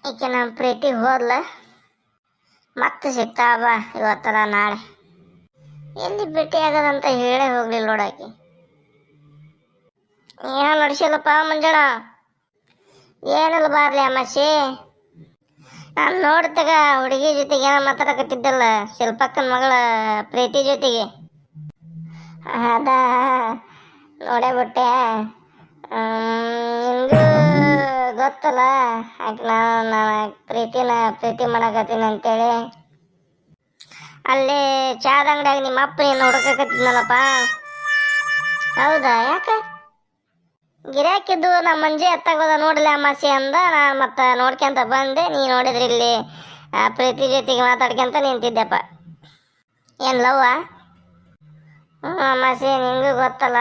ಈಕೆ ನಮ್ಮ ಪ್ರೀತಿ ಹೋದ್ಲ ಮತ್ತೆ ಸಿಗ್ತಾ ಬಾ ಇವತ್ತರ ನಾಳೆ. ಎಲ್ಲಿ ಭೇಟಿ ಆಗೋದಂತ ಹೇಳೇ ಹೋಗ್ಲಿಲ್ಲ ನೋಡಾಕಿ. ಏನೋ ನಡ್ಸಿಲ್ಲಪ್ಪ ಮಂಜಣ್ಣ. ಏನಿಲ್ಲ ಬಾರ್ಲಿ ಅಮ್ಮಾಶಿ. ನಾನು ನೋಡ್ತಾಗ ಹುಡುಗಿ ಜೊತೆಗೆ ಏನೋ ಮಾತಾಡಕತ್ತಿದ್ದಲ್ಲ, ಶಿಲ್ಪಕ್ಕನ ಮಗಳ ಪ್ರೀತಿ ಜೊತೆಗೆ. ಅದ ನೋಡೇ ಬಿಟ್ಟೆ. ನಿಮಗೂ ಗೊತ್ತಲ್ಲ ಆಕೆ ನಾನು ಪ್ರೀತಿ ಮಾಡಕತ್ತೀನಿ ಅಂತೇಳಿ. ಅಲ್ಲಿ ಚಾದ ಅಂಗಡಿಯಾಗ ನಿಮ್ಮ ಅಪ್ಪ ಏನು ಹುಡುಕಕತ್ತಿದ್ನಲ್ಲಪ್ಪ. ಹೌದಾ? ಯಾಕೆ? ಗಿರಾಕಿದ್ದು ನಮ್ಮ ಮಂಜೆ ಎತ್ತಾಗೋದ ನೋಡಲಿ ಅಮ್ಮಾಸಿ ಅಂದ. ನಾನು ಮತ್ತೆ ನೋಡ್ಕೊಂತ ಬಂದೆ. ನೀ ನೋಡಿದ್ರಿ ಇಲ್ಲಿ ಪ್ರೀತಿ ಜೊತೆಗೆ ಮಾತಾಡ್ಕೊಂತ ನಿಂತಿದ್ದೆಪ್ಪ. ಏನು ಲವ್ವ? ಹ್ಞೂ ಅಮ್ಮಾಸಿ, ನಿಂಗೂ ಗೊತ್ತಲ್ಲ.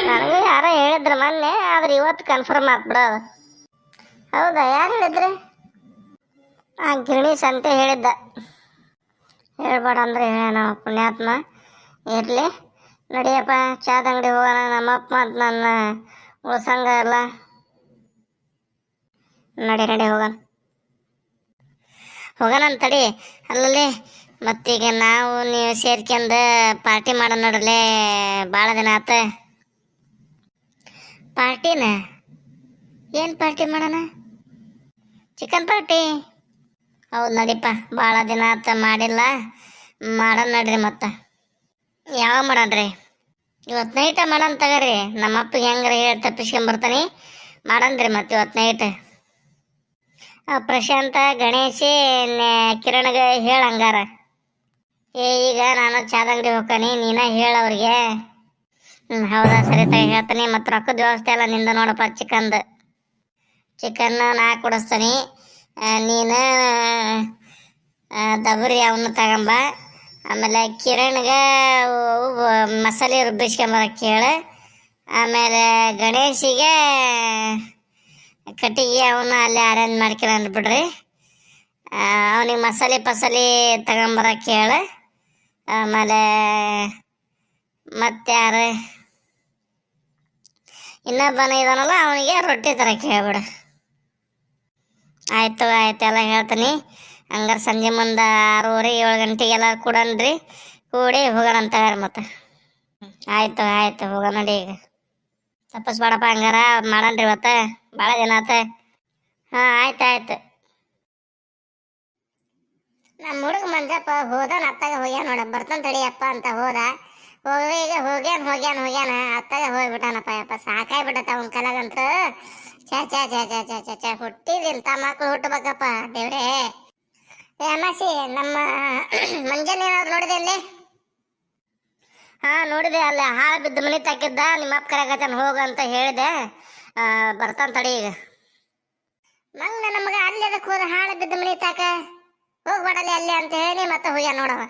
ನನಗೂ ಯಾರೋ ಹೇಳಿದ್ರು ಮೊನ್ನೆ, ಆದ್ರೆ ಇವತ್ತು ಕನ್ಫರ್ಮ್ ಆಗ್ಬಿಡೋದು. ಹೌದಾ? ಯಾರು ಹೇಳಿದ್ರಿ? ಆ ಗಿರಣೀಶ್ ಅಂತ ಹೇಳಿದ್ದ. ಹೇಳ್ಬೇಡ ಅಂದ್ರೆ ಹೇಳ ಪುಣ್ಯಾತ್ಮ. ಇರಲಿ ನಡಿಯಪ್ಪ, ಚಾದ ಅಂಗಡಿ ಹೋಗೋಣ. ನಮ್ಮಪ್ಪ ಮತ್ತು ನನ್ನ ಉಳ್ಸಂಗ ಅಲ್ಲ. ನಡಿ ಹೋಗೋಣ ಅಂತಡಿ. ಅಲ್ಲಲ್ಲಿ ಮತ್ತೀಗ ನಾವು ನೀವು ಸೇರ್ಕೊಂಡು ಪಾರ್ಟಿ ಮಾಡೋಣ ನೋಡ್ರಲ್ಲೇ. ಭಾಳ ದಿನ ಆತ. ಪಾರ್ಟಿನ? ಏನು ಪಾರ್ಟಿ ಮಾಡೋಣ? Chicken party? ಹೌದು ನಡಿಪ್ಪ, ಭಾಳ ದಿನ ಆತ ಮಾಡಿಲ್ಲ. ಮಾಡೋಣ ನಡ್ರಿ. ಮತ್ತೆ ಯಾವಾಗ ಮಾಡೋಣ್ರಿ? ಇವತ್ತು ನೈಟ ಮಾಡೋಣ ತಗೋರಿ. ನಮ್ಮ ಅಪ್ಪಗೆ ಹೆಂಗಾರ ಹೇಳಿ ತಪ್ಪಿಸ್ಕೊಂಬರ್ತಾನೆ. ಮಾಡೋಣ್ರಿ ಮತ್ತೆ ಇವತ್ತು ನೈಟ್. ಪ್ರಶಾಂತ, ಗಣೇಶಿ, ಕಿರಣ್ಗೆ ಹೇಳಂಗಾರ. ಈಗ ನಾನು ಚಾದ ಅಂಗಡಿ ಹೋಗ್ತಾನೆ, ನೀನ ಹೇಳವ್ರಿಗೆ. ಹೌದಾ? ಸರಿ ಹೇಳ್ತಾನೆ. ಮತ್ತು ರೊಕ್ಕದ ವ್ಯವಸ್ಥೆ ಎಲ್ಲ ನಿಂದ ನೋಡಪ್ಪ. ಚಿಕನ್ ನಾ ಕೊಡಿಸ್ತಾನೆ. ನೀನು ದಬರಿ ಅವನ್ನ ತಗೊಂಬ. ಆಮೇಲೆ ಕಿರಣ್ಗೆ ಮಸಾಲೆ ರುಬ್ಬಿಸ್ಕೊಂಬರಕ್ಕೆ ಹೇಳು. ಆಮೇಲೆ ಗಣೇಶಿಗೆ ಕಟ್ಟಿಗೆ ಅವನ್ನ ಅಲ್ಲೇ ಅರೇಂಜ್ ಮಾಡ್ಕೊಳ್ಳ ಬಿಡ್ರಿ. ಅವನಿಗೆ ಮಸಾಲೆ ತಗೊಂಬರಕ್ಕೆ ಹೇಳು. ಆಮೇಲೆ ಮತ್ತಾರು ಇನ್ನೊಬ್ಬನ ಇದಾನಲ್ಲ, ಅವನಿಗೆ ರೊಟ್ಟಿ ತರಕ್ಕೆ ಹೇಳ್ಬಿಡು. ಆಯ್ತು ಎಲ್ಲ ಹೇಳ್ತೀನಿ. ಹಂಗಾರೆ ಸಂಜೆ ಮುಂದೆ 6:30 7 ಗಂಟೆಗೆಲ್ಲ ಕೂಡನ್ರಿ. ಕೂಡಿ ಹೋಗೋಣ ಅಂತ ಹೇಳಿ ಮತ್ತೆ. ಆಯ್ತು ಹೋಗೋಣ ನಡಿ. ಈಗ ತಪ್ಪಿಸ್ಬೇಡಪ್ಪ. ಹಂಗಾರ ಮಾಡಣ್ರಿ ಇವತ್ತು. ಭಾಳ ದಿನ ಆತ. ಹಾಂ ಆಯ್ತು. ನಮ್ಮ ಹುಡುಗ ಮಂಜಪ್ಪ ಹೋದಾನ. ಅತ್ತಾಗ ಹೋಗ್ಯಾನ ನೋಡ. ಬರ್ತಾನೆ ತಡಿಯಪ್ಪ ಅಂತ ಹೋದ. ಈಗ ಹೋಗ್ಯಾನ ಅತ್ತಾಗ ಹೋಗ್ಬಿಟ್ಟಾನಪ್ಪ. ಯಪ್ಪ ಸಾಕಾಗ್ಬಿಟ್ಟತ್ತ ಅವನ ಕಲಾಗಂತ. ಚ ಹುಟ್ಟಿದಿಂತ ಮಕ್ಳು ಹುಟ್ಟಬೇಕಪ್ಪ ದೇವ್ರೇ. ಅಮ್ಮಾಸಿ, ನಮ್ಮ ಮಂಜನ್ ಏನಾದ್ರು ನೋಡಿದೆ ಅಲ್ಲಿ? ಹಾಂ ನೋಡಿದೆ. ಅಲ್ಲಿ ಹಾಳು ಬಿದ್ದು ಮನೆ ತಾಕಿದ್ದ. ನಿಮ್ಮ ಅಪ್ಪ ಕರೆಗತ್ತಾನ ಹೋಗಂತ ಹೇಳಿದೆ. ಬರ್ತಾನೆ ತಡಿ ಈಗ. ಮಂಗ ನಮಗೆ ಅಲ್ಲಿ ಅದಕ್ಕೆ ಹೋದ ಹಾಳು ಬಿದ್ದು ಮನೆ ತಾಕ ಹೋಗ್ಬೇಡಲ್ಲಿ ಅಲ್ಲಿ ಅಂತ ಹೇಳಿ ಮತ್ತೆ ಹೋಗ್ಯ ನೋಡವ.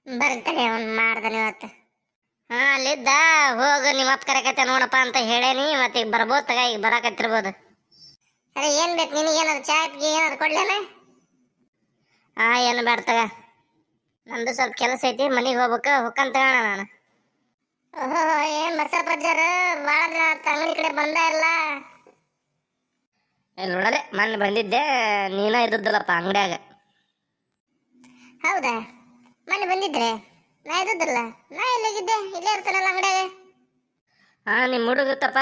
ಬರ್ತಾನೆ ಅವ್ನು ಮಾಡ್ದಾನೆ ಇವತ್ತು. ಹಾಂ ಅಲ್ಲಿದ್ದ. ಹೋಗು, ನಿಮ್ಮ ಅಪ್ಪ ಕರೆಕತ್ತ ನೋಡಪ್ಪ ಅಂತ ಹೇಳೇನಿ. ಮತ್ತೆ ಈಗ ಬರ್ಬೋದು ತಗ. ಈಗ ಬರಾಕತ್ತಿರ್ಬೋದು. ಅರೆ ಏನು ಬೇಕು ನಿನಗೆ? ಏನಾದ್ರು ಚಾಯ್ಗೆ ಏನಾದ್ರು ಕೊಡ್ಲೇನ? ಹಾಂ ಏನು ಬೇಡ ತಗ. ನಂದು ಸ್ವಲ್ಪ ಕೆಲಸ ಐತಿ, ಮನೆಗೆ ಹೋಗ್ಬೇಕು. ಹೊಕ್ಕಂತ ತಗೋಣ ನಾನು. ಓಹೋ, ಏನು ಬಸಪ್ಪಜ್ಜಾರ ಭಾಳ ದಿನ ಅಂಗಡಿ ಕಡೆ ಬಂದ ಇಲ್ಲ. ನೋಡಲೆ ಮೊನ್ನೆ ಬಂದಿದ್ದೆ. ನೀನ ಇದ್ದಲ್ಲಪ್ಪ ಅಂಗಡಿಯಾಗ. ಹೌದಾ? ಮೊನ್ನೆ ಬಂದಿದ್ರೆ ನಾ ಇದ್ದಿಲ್ಲ. ನಾ ಎಲ್ಲೋಗಿದ್ದೆ? ಇಲ್ಲೇ ಇರ್ತಾನಲ್ಲ ಅಂಗಡಿಯಾಗ. ಹಾಂ ನಿಮ್ಮ ಹುಡುಗತ್ತಪ್ಪ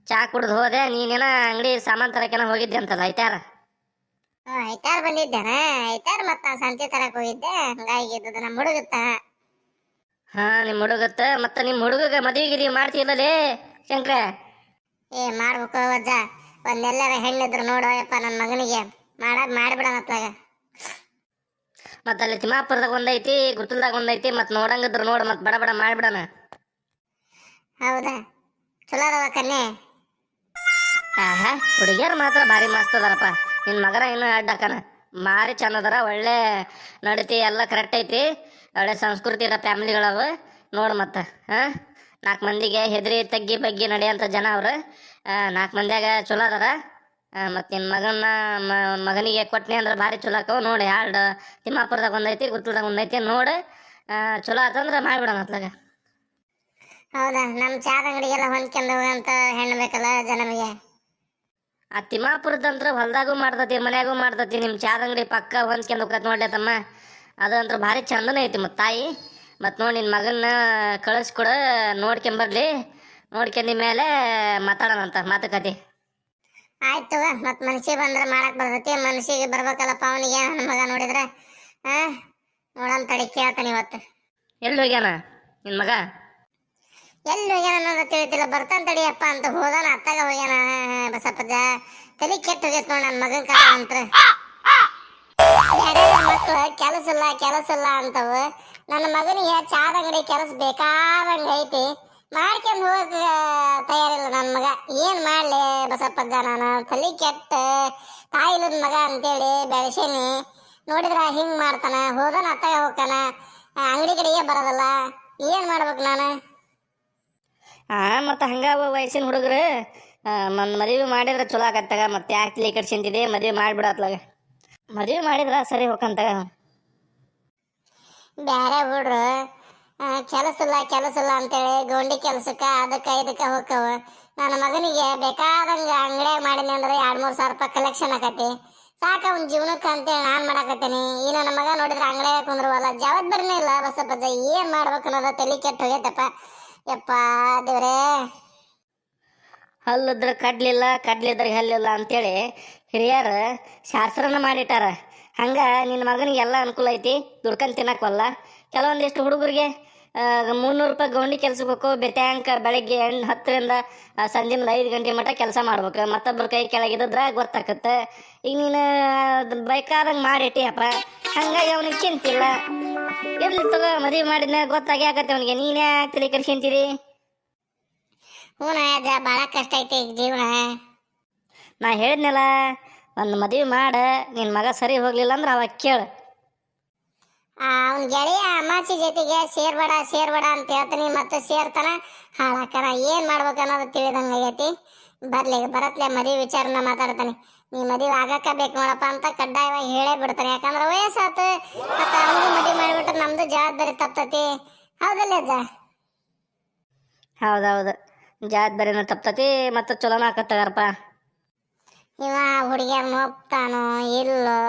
ಚಾ ಕುಡ್ದು ಹೋದೆ. ನೀನೇನ ಅಂಗಡಿ ಸಾಮಾನು ತರಕೆನ ಹೋಗಿದ್ದೆ ಅಂತಲ್ಲ. ಐತಾರ ಬಂದಿದ್ದೇನ? ಐತಾರ ಮತ್ತೆ ನಾ ಸಂತೆ ತರಕ್ಕೆ ಹೋಗಿದ್ದೆ. ಹಂಗಾಗಿದ್ದು ನಮ್ಮ ಹುಡುಗತ್ತ. ಹಾಂ ನಿಮ್ಮ ಹುಡುಗತ್ತ. ಮತ್ತೆ ನಿಮ್ಮ ಹುಡುಗಗೆ ಮದುವೆಗಿರಿ ಮಾಡ್ತೀಯಲ್ಲೇ ಶಂಕರ? ಮಾಡ್ಬೇಕು ಅಜ್ಜ. ಒಂದೆಲ್ಲರ ಹೆಣ್ಣಿದ್ರು ನೋಡೋಯಪ್ಪ ನನ್ನ ಮಗನಿಗೆ. ಮಾಡಿಬಿಡೋಣತ್ತಾಗ. ಮತ್ತೆ ಅಲ್ಲಿ ತಿಮ್ಮಾಪುರದಾಗ ಒಂದೈತಿ, ಗುತ್ತಲ್ದಾಗ ಒಂದೈತಿ. ಮತ್ತೆ ನೋಡಂಗಿದ್ರು ನೋಡು. ಮತ್ತೆ ಬಡ ಮಾಡಿಬಿಡೋಣ. ಹೌದಾ? ಚಲೋ ಅದಾವ ಕನ್ಯೆ? ಹುಡುಗಿಯರು ಮಾತ್ರ ಭಾರಿ ಮಸ್ತ್ ಅದಾರಪ್ಪ. ನಿನ್ನ ಮಗನ ಇನ್ನೂ ಅಡ್ಡಾಕನ ಭಾರಿ ಚಂದ ಅದಾರ. ಒಳ್ಳೆ ನಡತಿ ಎಲ್ಲ ಕರೆಕ್ಟ್ ಐತಿ. ಒಳ್ಳೆ ಸಂಸ್ಕೃತಿ ಇರೋ ಫ್ಯಾಮಿಲಿಗಳವು ನೋಡು. ಮತ್ತೆ 4 ಮಂದಿಗೆ ಹೆದರಿ ತಗ್ಗಿ ಬಗ್ಗಿ ನಡೆಯೋಂಥ ಜನ ಅವರು. 4 ಮಂದಿಯಾಗ ಚಲೋ ಅದಾರ. ಮತ್ತು ನಿನ್ನ ಮಗನಿಗೆ ಕೊಟ್ಟನೆ ಅಂದ್ರೆ ಭಾರಿ ಚಲೋ ಆಕವು ನೋಡಿ. ಹಾಡು ತಿಮ್ಮಾಪುರದಾಗ ಒಂದೈತಿ, ಗುತ್ತಲ್ದಾಗ ಒಂದೈತಿ ನೋಡು. ಚಲೋ ಆತಂದ್ರೆ ಮಾಡಿಬಿಡೋಣ ಅತ್ಲಾಗ. ಹೌದಾ? ನಮ್ಮ ಚಾದ ಅಂಗಡಿಗೆಲ್ಲ ಹೊಂದ್ಕೊಂಡು ಹೋಗಂತ ಹೆಣ್ಣು ಬೇಕಲ್ಲ ಜನಮಿಗೆ. ಆ ತಿಮ್ಮಾಪುರದಂತ್ರ ಹೊಲ್ದಾಗೂ ಮಾಡ್ತತಿ ಮನ್ಯಾಗೂ ಮಾಡ್ತತಿ. ನಿಮ್ಮ ಚಾದ ಅಂಗಡಿ ಪಕ್ಕ ಹೊಂದ್ಕೊಂಡು ಹೋಗತ್ ನೋಡ್ಲೆ ತಮ್ಮ. ಅದಂತ್ರ ಭಾರಿ ಚಂದನೇ ಐತಿ ಮತ್ತು ತಾಯಿ. ಮತ್ತು ನೋಡಿ ನಿನ್ನ ಮಗನ್ನ ಕಳಿಸ್ಕೊಡ, ನೋಡ್ಕೊಂಬರ್ಲಿ. ನೋಡ್ಕೊಂಡಿ ಮೇಲೆ ಮಾತಾಡೋಣಂತ ಮಾತುಕತೆ. ಆಯ್ತು ಮತ್ತು ಮನಸ್ಸಿಗೆ ಬಂದ್ರೆ ಮಾಡಕ್ಕೆ ಬರ್ತೈತಿ. ಮನಸ್ಸಿಗೆ ಬರ್ಬೇಕಲ್ಲಪ್ಪ ಅವನಿಗೆ. ನನ್ನ ಮಗ ನೋಡಿದ್ರೆ ನೋಡೋಣ ತಡಿ, ಕೇಳ್ತಾನೆ ಇವತ್ತು. ಎಲ್ಲಿ ಹೋಗ್ಯಾನ ನಿನ್ನ ಮಗ? ಎಲ್ಲಿ ಹೋಗ್ಯಾನ ಅನ್ನೋದು ತಿಳಿತಿಲ್ಲ. ಬರ್ತಾನೆ ತಡಿಯಪ್ಪ ಅಂತ ಹೋದಾನ. ಅತ್ತಾಗ ಹೋಗ್ಯಾನ ಬಸಪ್ಪಜ್ಜ. ತಲೆ ಕೆಟ್ಟು ಹೋಗೈತೆ ನೋಡಿ ನನ್ನ ಮಗನ ಕಾಲ ಅಂತ. ಬೇರೆ ಮಕ್ಕಳು ಕೆಲಸ ಇಲ್ಲ ಅಂತವು. ನನ್ನ ಮಗನಿಗೆ ಚಾದ ಅಂಗಡಿ ಕೆಲಸ ಬೇಕಾದಂಗೆ ಐತಿ, ಮಾಡ್ಕೊಂಡು ಹೋಗಕ್ಕೆ ತಯಾರಿಲ್ಲ ನನ್ನ ಮಗ. ಏನು ಮಾಡಲಿ ಬಸಪ್ಪಜ್ಜ, ನಾನು ತಲೆ ಕೆಟ್ಟ ತಾಯಿಲದ ಮಗ ಅಂತೇಳಿ ಬೆಳೆಸೀನಿ. ನೋಡಿದ್ರೆ ಹಿಂಗೆ ಮಾಡ್ತಾನ. ಹೋದಾನ ಅತ್ತಾಗ ಹೋಗ್ತಾನ, ಅಂಗಡಿ ಕಡೆಗೆ ಬರೋದಲ್ಲ. ಏನು ಮಾಡ್ಬೇಕು ನಾನು? ಮತ್ತು ಹಂಗಾವ ವಯಸ್ಸಿನ ಹುಡುಗರು ಮದುವೆ ಮಾಡಿದ್ರೆ ಚಲೋ ಆಗತ್ತಾಗ. ಮತ್ತೆ ಯಾಕೆ ತಲೆ ಕೆಡ್ಸಿಂತಿದೆ? ಮದುವೆ ಮಾಡಿಬಿಡತ್ಲಾಗ. ಮದುವೆ ಮಾಡಿದ್ರೆ ಸರಿ ಹೋಗಂತಾಗ. ಬೇರೆ ಹುಡ್ರು ಕೆಲಸ ಇಲ್ಲ ಅಂತೇಳಿ ಗೋಂಡಿ ಕೆಲಸಕ್ಕೆ ಅದಕ್ಕೆ ಇದಕ್ಕೆ ಹೋಗ್ತಾವ. ನನ್ನ ಮಗನಿಗೆ ಬೇಕಾದಂಗೆ ಅಂಗಡಿಯಾಗ ಮಾಡೀನಿ ಅಂದ್ರೆ 2-3 ಸಾವಿರ ರೂಪಾಯಿ ಕಲೆಕ್ಷನ್ ಆಕತಿ. ಸಾಕ ಅವ್ನ ಜೀವನಕ್ಕೆ ಅಂತೇಳಿ ನಾನು ಮಾಡಾಕತ್ತೀನಿ. ಈ ನನ್ನ ಮಗ ನೋಡಿದ್ರೆ ಅಂಗಡಿಯಾಗ ಕುಂದ್ರವಲ್ಲ, ಜವಾಬ್ದಾರಿನೇ ಇಲ್ಲ ಬಸಪ್ಪಜ್ಜ. ಏನು ಮಾಡ್ಬೇಕು ಅನ್ನೋದು ತಲೆ ಕೆಟ್ಟು ಹೋಗೈತಪ್ಪ. ಯಪ್ಪ ದೇವ್ರೇ. ಹಲ್ಲಿದ್ರೆ ಕಡ್ಲಿದ್ರೆ ಹಲ್ಲಿಲ್ಲ ಅಂತೇಳಿ ಹಿರಿಯರು ಶಾಸ್ತ್ರನ ಮಾಡಿಟ್ಟಾರ. ಹಂಗೆ ನಿನ್ನ ಮಗನಿಗೆ ಎಲ್ಲ ಅನುಕೂಲ ಐತಿ, ದುಡ್ಕೊಂಡು ತಿನ್ನಕ್ಕವಲ್ಲ. ಕೆಲವೊಂದಿಷ್ಟು ಹುಡುಗರಿಗೆ 300 ರೂಪಾಯಿ ಗೌಂಡಿ ಕೆಲ್ಸಕ್ಕೆ ಹೋಗೋ ಬೆಟ್ಯಾಂಕ ಬೆಳಗ್ಗೆ 10ರಿಂದ ಸಂಜೆ 5 ಗಂಟೆ ಮಟ್ಟ ಕೆಲಸ ಮಾಡ್ಬೇಕು. ಮತ್ತೊಬ್ಬರ ಕೈ ಕೆಳಗಿದ್ರೆ ಗೊತ್ತಾಕತ್ತೆ. ಈಗ ನೀನು ಬೇಕಾದಂಗೆ ಮಾಡಿಟ್ಟಿಯಪ್ಪ. ಹಂಗಾಗಿ ಅವನಿಗೆ ಚಿಂತಿಲ್ಲ. ಎಲ್ಲಿ ತಗೋ ಮದುವೆ ಮಾಡಿದ್ನ ಗೊತ್ತಾಗಿ ಆಗತ್ತೆ ಅವನಿಗೆ. ನೀನೇ ಆಗ್ತಿಲ್ಲ ಕರ್ಸಿಂತೀರಿ. ಹ್ಞೂ ಅಜ್ಜ, ಭಾಳ ಕಷ್ಟ ಐತಿ ಈಗ ಜೀವನ. ನಾ ಹೇಳಿದ್ನಲ್ಲ, ಒಂದು ಮದುವೆ ಮಾಡ. ನಿನ್ನ ಮಗ ಸರಿ ಹೋಗ್ಲಿಲ್ಲ ಅಂದ್ರೆ ಅವಾಗ ಕೇಳು. ಅವ್ನ ಗೆಳೆಯ ಅಮಾಸಿ ಜೊತೆಗೆ ಸೇರ್ಬೇಡ ಅಂತ ಹೇಳ್ತೀನಿ. ಮತ್ತೆ ಸೇರ್ತಾನ ಹಾಳಾಕನ. ಏನು ಮಾಡ್ಬೇಕು ಅನ್ನೋದು ತಿಳಿದಂಗೆ ಆಗೈತಿ. ಬರತ್ಲೆ ಮದುವೆ ವಿಚಾರನ ಮಾತಾಡ್ತಾನೆ. ನೀ ಮದುವೆ ಆಗಕ್ಕ ಬೇಕು ನೋಡಪ್ಪ ಅಂತ ಕಡ್ಡಾಯವಾಗಿ ಹೇಳೇ ಬಿಡ್ತಾನೆ. ಯಾಕಂದ್ರೆ ವಯಸ್ಸಾತು, ಮತ್ತು ಅವನಿಗೂ ಮದುವೆ ಮಾಡಿಬಿಟ್ರೆ ನಮ್ದು ಜವಾಬ್ದಾರಿ ತಪ್ತತಿ. ಹೌದಲ್ಲ ಅಜ್ಜ? ಹೌದೌದು, ಜವಾಬ್ದಾರಿನ ತಪ್ತತಿ. ಮತ್ತು ಚಲೋನ ಆಕತ್ತಾರಪ್ಪ. ಇವ ಹುಡುಗಿಯರ್ನ ಒಪ್ತಾನೋ ಇಲ್ಲೋ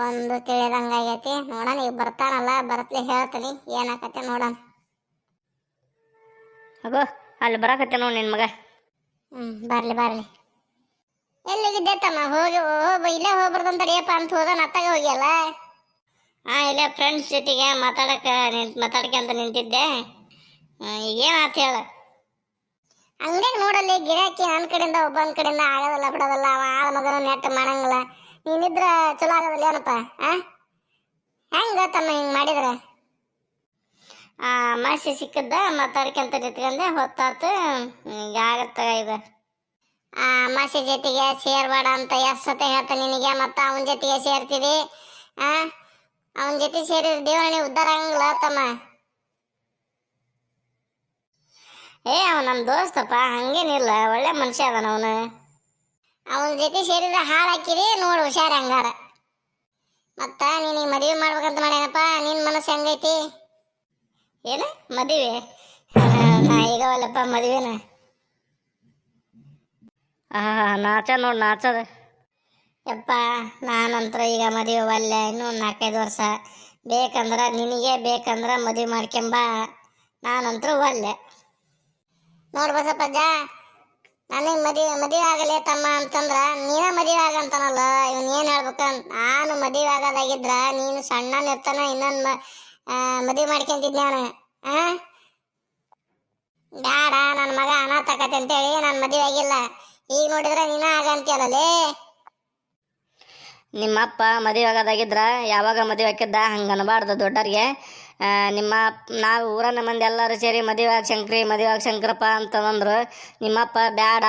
ಒಂದು ತಿಳಿದಂಗೆ ಆಗೈತಿ. ನೋಡೋಣ, ಈಗ ಬರ್ತಾನಲ್ಲ, ಬರತ್ಲೆ ಹೇಳ್ತೀನಿ ಏನಾಕತ್ತೆ ನೋಡೋಣ. ಅಗೋ ಅಲ್ಲಿ ಬರಾಕತ್ತೆ ನೋಡಿ ನಿನ್ನ ಮಗ. ಬರ್ಲಿ. ಎಲ್ಲಿಗಿದ್ದೆ ತಮ್ಮ? ಇಲ್ಲೇ ಹೋಗ್ಬಾರ್ದಂತ ತಡಿಯಪ್ಪ ಅಂತ ಹೋದಾನ. ಅತ್ತಾಗ ಹೋಗ್ಯಲ್ಲ. ಇಲ್ಲೇ ಫ್ರೆಂಡ್ಸ್ ಜೊತೆಗೆ ಮಾತಾಡ್ಕೊಂತ ನಿಂತಿದ್ದೆ. ಈಗೇನಾತ ಹೇಳ? ಅಂಗಡಿಯಾಗ ನೋಡಲ್ಲಿ ಗಿರಾಕಿ ನನ್ನ ಕಡೆಯಿಂದ ಒಬ್ಬನ ಕಡೆಯಿಂದ ಆಗೋದಲ್ಲ ಬಿಡೋದಲ್ಲ. ಅವ ಆಳ ಮಗನ ನೆಟ್ ಮಾಡಂಗಿಲ್ಲ. ನೀನಿದ್ರ ಚಲೋ ಆಗೋದಿಲ್ಲ ಏನಪ್ಪ? ಹೆಂಗ ತಮ್ಮ ಹಿಂಗೆ ಮಾಡಿದ್ರೆ? ಅಮಾಸೆ ಸಿಕ್ಕದ್ದ ಮಾತಾಡ್ಕೊಂತ ನಿಂತ್ಕೊಂಡೆ. ಹೊತ್ತಾತು, ಈಗ ಆಗತ್ತ. ಇದು ಅಮಾಸೆ ಜೊತೆಗೆ ಸೇರ್ಬೇಡ ಅಂತ ಎಷ್ಟು ಸತಿ ಹೇಳ್ತಾನೆ ನಿನಗೆ. ಮತ್ತು ಅವನ ಜೊತೆಗೆ ಸೇರ್ತೀರಿ. ಅವನ ಜೊತೆ ಸೇರಿದ್ರೆ ದೇವರೇ ಉದ್ಧಾರ ಆಗಂಗಿಲ್ಲ ತಮ್ಮ. ಅವನು ನಮ್ಮ ದೋಸ್ತಪ್ಪ, ಹಂಗೇನಿಲ್ಲ, ಒಳ್ಳೆ ಮನುಷ್ಯ ಅದಾನ ಅವನು. ಅವನ ಜೊತೆ ಸೇರಿದ್ರೆ ಹಾಳಾಕಿರಿ ನೋಡು, ಹುಷಾರು ಹಂಗಾರ. ಮತ್ತು ನೀನು ಮದುವೆ ಮಾಡ್ಬೇಕಂತ ಮಾಡ್ಯಾನಪ್ಪ. ನಿನ್ನ ಮನಸ್ಸು ಹೆಂಗೈತಿ? ಏನು ಮದುವೆ? ನಾ ಈಗ ಒಲ್ಲಪ್ಪ ಮದುವೆನ. ನಾಚದ ಯಪ್ಪ, ನಾನಂತರ ಈಗ ಮದುವೆ ಒಲ್ಲೆ. ಇನ್ನೂ 4-5 ವರ್ಷ ಬೇಕಂದ್ರೆ ನಿನಗೆ ಬೇಕಂದ್ರೆ ಮದುವೆ ಮಾಡ್ಕೊಂಬ. ನಾನಂತರೂ ಒಲ್ಲೆ. ನೋಡು ಬಸಪ್ಪಜ್ಜ, ನನಗೆ ಮದುವೆ ಆಗಲೇ ತಮ್ಮ ಅಂತಂದ್ರೆ ನೀನ ಮದುವೆ ಆಗಂತಾನಲ್ಲ. ಇವನು ಏನು ಹೇಳ್ಬೇಕ? ನಾನು ಮದುವೆ ಆಗೋದಾಗಿದ್ರ ನೀನು ಸಣ್ಣನಿರ್ತಾನೆ ಇನ್ನೊಂದು ಮದುವೆ ಮಾಡ್ಕೊಂತಿದ್ದೆ ನಾನು. ಬೇಡ, ನನ್ನ ಮಗ ಅನಾಥಕತೆ ಅಂತೇಳಿ ನಾನು ಮದುವೆ ಆಗಿಲ್ಲ. ಈಗ ನೋಡಿದ್ರೆ ನೀನ ಆಗಂತೀಯಲ್ಲೇ. ನಿಮ್ಮಪ್ಪ ಮದುವೆ ಆಗೋದಾಗಿದ್ರ ಯಾವಾಗ ಮದುವೆ ಹಾಕಿದ್ದ? ಹಂಗೆ ಅನ್ಬಾರ್ದು ದೊಡ್ಡರಿಗೆ. ನಾವು ಊರನ್ನ ಮಂದಿ ಎಲ್ಲರೂ ಸೇರಿ ಮದುವೆ ಆಗಿ ಶಂಕರಪ್ಪ ಅಂತಂದ್ರು. ನಿಮ್ಮಪ್ಪ ಬೇಡ,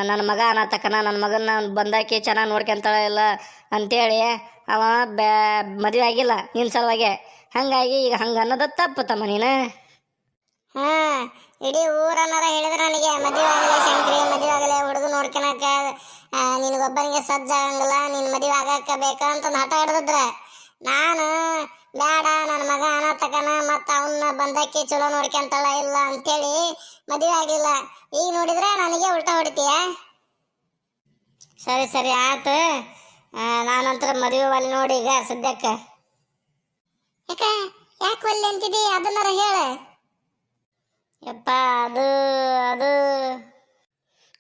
ನನ್ನ ಮಗ ಅನಾಥಕನ, ನನ್ನ ಮಗನ ಬಂದಾಕಿ ಚೆನ್ನಾಗಿ ನೋಡ್ಕೊಂತಾಳ ಇಲ್ಲ ಅಂತೇಳಿ ಅವ ಮದುವೆ ಆಗಿಲ್ಲ ನಿನ್ನ ಸಲುವಾಗಿ. ಹಂಗಾಗಿ ಈಗ ಹಂಗೆ ಅನ್ನೋದು ತಪ್ಪು ತಮ್ಮ ನೀನು. ಇಡೀ ಊರನ್ನಾರ ಹೇಳಿದ್ರೆ ನನಗೆ ಮದುವೆ ಆಗಲೇ ಶಂಕರಿ, ಮದುವೆ ಆಗಲೇ ಹುಡುಗ ನೋಡ್ಕೊಳಕ ನಿನಗೊಬ್ಬನಿಗೆ ಸಜ್ಜಾಗಂಗಿಲ್ಲ, ನೀನು ಮದುವೆ ಆಗಕ್ಕೆ ಬೇಕಂತ ಹಠ ಹಿಡಿದ್ರೆ ನಾನು ಬೇಡ, ನನ್ನ ಮಗ ಅನಾಥಕನ, ಮತ್ತು ಅವನ್ನ ಬಂದಕ್ಕೆ ಚಲೋ ನೋಡ್ಕೊಂತಾಳ ಇಲ್ಲ ಅಂತೇಳಿ ಮದುವೆ ಆಗಿಲ್ಲ. ಈಗ ನೋಡಿದ್ರೆ ನನಗೆ ಉಲ್ಟಾ ಹೊಡಿತೀಯ. ಸರಿ ಸರಿ ಆಯ್ತು. ನಾನಂತರ ಮದುವೆ ಒಲ್ಲಿ ನೋಡಿ ಈಗ ಸದ್ಯಕ್ಕೆ. ಯಾಕೆ ಒಲ್ಲೆ ಅಂತಿದಿ ಅದನ್ನಾರ ಹೇಳ. ಯಪ್ಪ ಅದು ಅದು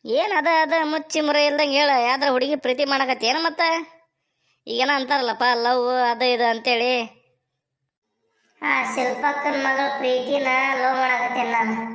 ಏನು ಅದ ಮುಚ್ಚಿ ಮುறை ಇಲ್ದಂಗೆ ಹೇಳ. ಯಾವ್ದಾರ ಹುಡುಗಿ ಪ್ರೀತಿ ಮಾಡಕತ್ತಿ ಏನು ಮತ್ತೆ? ಈಗೇನೋ ಅಂತಾರಲ್ಲಪ್ಪ ಲವ್ ಅದು ಇದು ಅಂತೇಳಿ. ಶಿಲ್ಪಕ್ಕನ ಮಗಳ ಪ್ರೀತಿನ ಲವ್ ಮಾಡಕತ್ತೇನೆ ನಾನು.